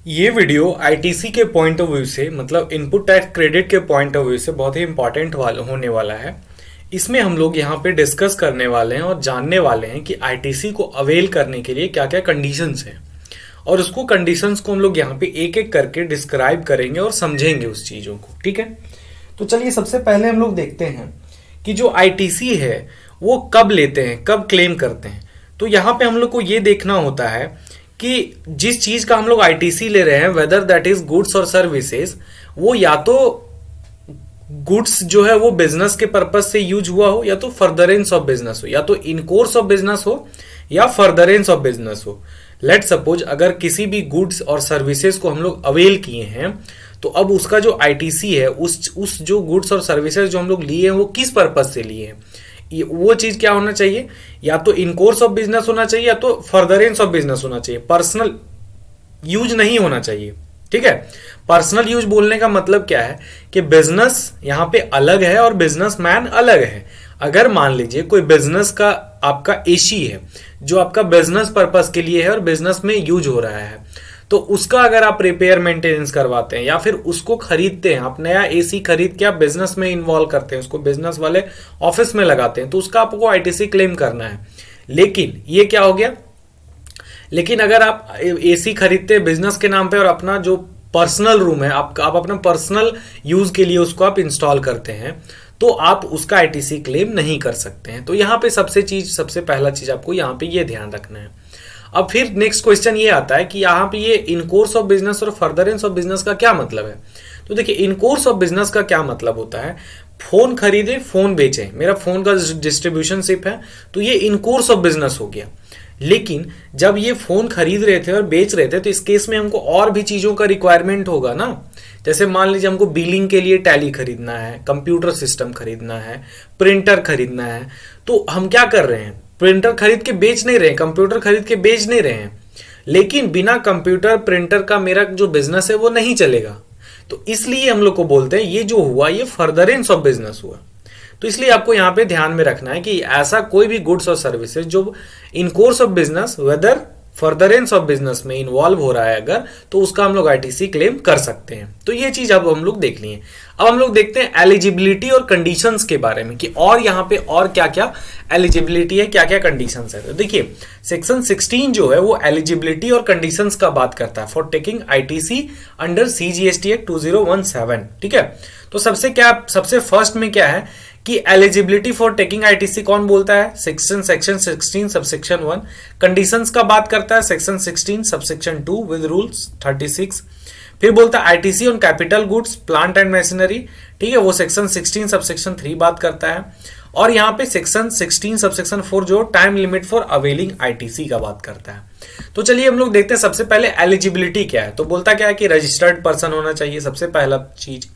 ये video ITC के point of view से मतलब इनपुट टैक्स क्रेडिट के पॉइंट ऑफ व्यू से बहुत ही इंपॉर्टेंट होने वाला है। इसमें हम लोग यहाँ पे डिस्कस करने वाले हैं और जानने वाले हैं कि आईटीसी को अवेल करने के लिए क्या क्या कंडीशंस हैं और उसको कंडीशंस को हम लोग यहाँ पे एक एक करके डिस्क्राइब करेंगे और समझेंगे उस चीज़ों को। ठीक है, तो चलिए सबसे पहले हम लोग देखते हैं कि जो आईटीसी है वो कब लेते हैं, कब क्लेम करते हैं। तो यहाँ पे हम लोग को ये देखना होता है कि जिस चीज का हम लोग आईटीसी ले रहे हैं, वेदर दैट इज गुड्स और सर्विसेज, वो या तो गुड्स जो है वो बिजनेस के पर्पज से यूज हुआ हो, या तो फर्दरेंस ऑफ बिजनेस हो, या तो इन कोर्स ऑफ बिजनेस हो, या फर्दरेंस ऑफ बिजनेस हो। लेट सपोज अगर किसी भी गुड्स और सर्विसेज को हम लोग अवेल किए हैं तो अब उसका जो आईटीसी है उस जो गुड्स और सर्विसेज जो हम लोग लिए हैं वो किस पर्पज से लिए हैं, वो चीज क्या होना चाहिए, या तो इन कोर्स ऑफ बिजनेस होना चाहिए या तो फर्दरेंस ऑफ बिजनेस होना चाहिए। पर्सनल यूज नहीं होना चाहिए। ठीक है, पर्सनल यूज बोलने का मतलब क्या है कि बिजनेस यहां पे अलग है और बिजनेसमैन अलग है। अगर मान लीजिए कोई बिजनेस का आपका एसी है जो आपका बिजनेस पर्पस के लिए है और बिजनेस में यूज हो रहा है, तो उसका अगर आप रिपेयर मेंटेनेंस करवाते हैं या फिर उसको खरीदते हैं, आप नया एसी खरीद के आप बिजनेस में इन्वॉल्व करते हैं, उसको बिजनेस वाले ऑफिस में लगाते हैं, तो उसका आपको आईटीसी क्लेम करना है। लेकिन ये क्या हो गया, लेकिन अगर आप एसी खरीदते हैं बिजनेस के नाम पे और अपना जो पर्सनल रूम है आप अपना पर्सनल यूज के लिए उसको आप इंस्टॉल करते हैं, तो आप उसका आईटीसी क्लेम नहीं कर सकते हैं। तो यहाँ पे सबसे पहला चीज आपको यहाँ पे ये ध्यान रखना है। अब फिर नेक्स्ट क्वेश्चन ये आता है कि यहाँ पे ये इन कोर्स ऑफ बिजनेस और फर्दरेंस ऑफ बिजनेस का क्या मतलब है। तो देखिए, इन कोर्स ऑफ बिजनेस का क्या मतलब होता है, फोन खरीदे फोन बेचे, मेरा फोन का डिस्ट्रीब्यूशनशिप है, तो ये इन कोर्स ऑफ बिजनेस हो गया। लेकिन जब ये फोन खरीद रहे थे और बेच रहे थे तो इस केस में हमको और भी चीजों का रिक्वायरमेंट होगा ना। जैसे मान लीजिए हमको बिलिंग के लिए टैली खरीदना है, कंप्यूटर सिस्टम खरीदना है, प्रिंटर खरीदना है, तो हम क्या कर रहे हैं, प्रिंटर खरीद के बेच नहीं रहे, कंप्यूटर खरीद के बेच नहीं रहे हैं, लेकिन बिना कंप्यूटर प्रिंटर का मेरा जो बिजनेस है वो नहीं चलेगा। तो इसलिए हम लोग को बोलते हैं ये जो हुआ ये फर्दरेंस ऑफ बिजनेस हुआ। तो इसलिए आपको यहां पे ध्यान में रखना है कि ऐसा कोई भी गुड्स और सर्विसेज जो in course of business whether furtherance of business में इन्वॉल्व हो रहा है अगर, तो उसका हम लोग आईटीसी क्लेम कर सकते हैं। तो ये चीज अब हम लोग देख लिए। अब हम लोग देखते हैं एलिजिबिलिटी और कंडीशंस के बारे में कि और यहाँ पे और क्या क्या एलिजिबिलिटी है, क्या क्या कंडीशंस है। तो देखिए, सेक्शन 16 जो है वो एलिजिबिलिटी और कंडीशंस का बात करता है for taking ITC under CGST act 2017। ठीक है, तो सबसे फर्स्ट में क्या है कि एलिजिबिलिटी फॉर टेकिंग आईटीसी कौन बोलता है, सेक्शन 16 सबसेक्शन 1। कंडीशंस का बात करता है सेक्शन 16 सबसेक्शन 2 विद रूल्स 36। फिर बोलता है ITC on capital goods plant and machinery, ठीक है, वो सेक्शन 16 सबसेक्शन 3 बात करता है। और यहाँ पे सेक्शन 16 सबसेक्शन 4 जो time limit for availing ITC का बात करता है। तो चलिए हम लोग देखते हैं सबसे पहले एलिजिबिलिटी क्या है। तो बोलता क्या है कि रजिस्टर्ड पर्सन होना चाहिए, सबसे पहला चीज।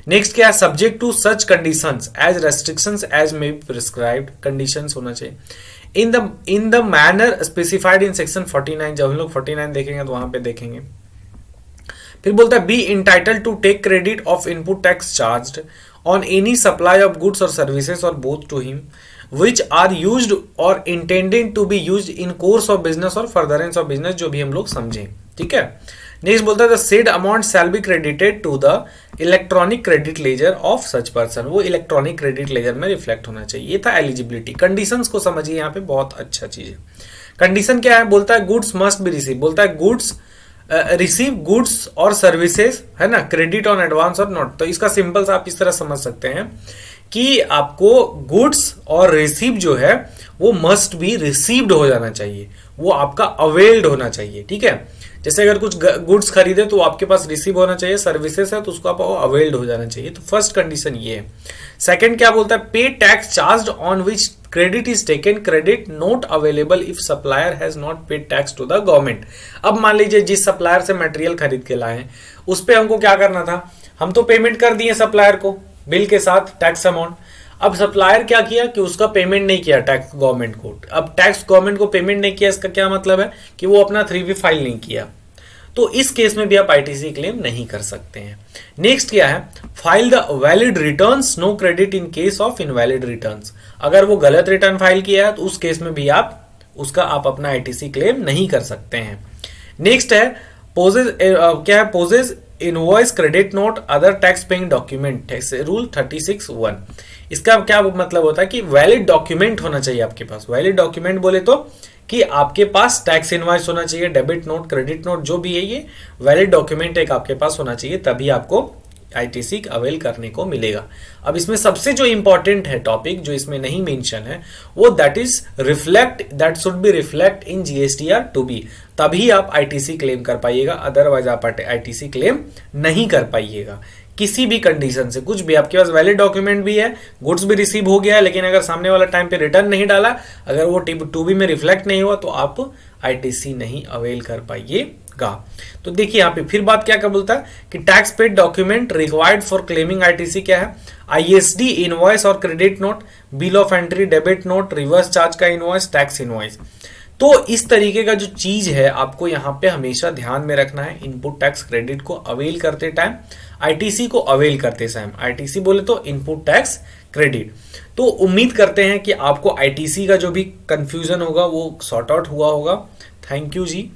नेक्स्ट क्या है, subject to such conditions as restrictions as may be prescribed, conditions होना चाहिए in the manner specified in section 49। जब हम लोग 49 देखेंगे तो वहां पे देखेंगे। फिर बोलता है be entitled to take credit of input tax charged on any supply of goods और सर्विसेज और both to him which are used और intended to be used in course of business और फर्दरेंस ऑफ बिजनेस, जो भी हम लोग समझें। ठीक है, नेक्स्ट बोलता है the said amount shall be credited to the electronic credit ledger of such person, वो इलेक्ट्रॉनिक क्रेडिट लेजर में रिफ्लेक्ट होना चाहिए। ये था एलिजिबिलिटी। कंडीशंस को समझिए, यहाँ पे बहुत अच्छा चीज है। कंडीशन क्या है, बोलता है गुड्स मस्ट बी रिसीव, बोलता है गुड्स रिसीव गुड्स और सर्विसेज, है ना, क्रेडिट ऑन एडवांस और नॉट। तो इसका सिंपल आप इस तरह समझ सकते हैं कि आपको गुड्स और रिसीव जो है वो मस्ट बी रिसीव्ड हो जाना चाहिए, वो आपका अवेल्ड होना चाहिए। ठीक है, जैसे अगर कुछ गुड्स खरीदे तो आपके पास रिसीव होना चाहिए, सर्विसेज है तो उसको आप अवेल्ड हो जाना चाहिए। तो फर्स्ट कंडीशन ये है। सेकंड क्या बोलता है, pay tax charged on which credit is taken, credit not available if supplier has not paid tax to the government. अब मान लीजिए जिस सप्लायर से मटेरियल खरीद के लाए उस पे हमको क्या करना था, हम तो पेमेंट कर दिए सप्लायर को बिल के साथ टैक्स अमाउंट। अब सप्लायर क्या किया कि उसका पेमेंट नहीं किया टैक्स गवर्नमेंट को। अब टैक्स गवर्नमेंट को पेमेंट नहीं किया, इसका क्या मतलब है कि वो अपना 3B फाइल नहीं किया। तो इस केस में भी आप आईटीसी क्लेम नहीं कर सकते हैं। नेक्स्ट क्या है, file the valid returns, no credit in case of invalid returns. अगर वो गलत रिटर्न फाइल किया है तो उस केस में भी आप अपना आईटीसी क्लेम नहीं कर सकते हैं। नेक्स्ट है पोजेज क्या है, possess invoice credit note other tax paying document, rule 36(1). इसका क्या मतलब होता है कि वैलिड डॉक्यूमेंट होना चाहिए आपके पास। वैलिड डॉक्यूमेंट बोले तो कि आपके पास टैक्स इनवॉइस होना चाहिए, डेबिट नोट, क्रेडिट नोट, जो भी है ये वैलिड डॉक्यूमेंट एक आपके पास होना चाहिए, तभी आपको आईटीसी अवेल करने को मिलेगा। अब इसमें सबसे जो इंपॉर्टेंट है टॉपिक, जो इसमें नहीं मेंशन है, वो that is reflect, that should be reflect in GSTR two B, तभी आप आईटीसी क्लेम कर पाइएगा, अदरवाइज आप आईटीसी क्लेम नहीं कर पाइएगा किसी भी कंडीशन से। कुछ भी आपके पास वैलिड डॉक्यूमेंट भी है, गुड्स भी रिसीव हो गया है, लेकिन अगर सामने वाला टाइम पे रिटर्न नहीं डाला, अगर वो टू बी में रिफ्लेक्ट नहीं हुआ, तो आप आईटीसी नहीं अवेल कर पाइएगा। तो देखिए यहाँ पे फिर बात क्या बोलता है कि tax paid document required for claiming ITC क्या है, आईएसडी इनवॉइस और credit note, bill of entry, debit note, reverse charge का इनवॉइस, टैक्स इनवॉइस। तो इस तरीके का जो चीज है आपको यहाँ पे हमेशा ध्यान में रखना है इनपुट टैक्स क्रेडिट को अवेल करते टाइम, आईटीसी को अवेल करते टाइम। आईटीसी बोले तो इनपुट टैक्स क्रेडिट। तो उम्मीद करते हैं कि आपको आईटीसी का जो भी कंफ्यूजन होगा वो सॉर्ट आउट हुआ होगा। Thank you ji.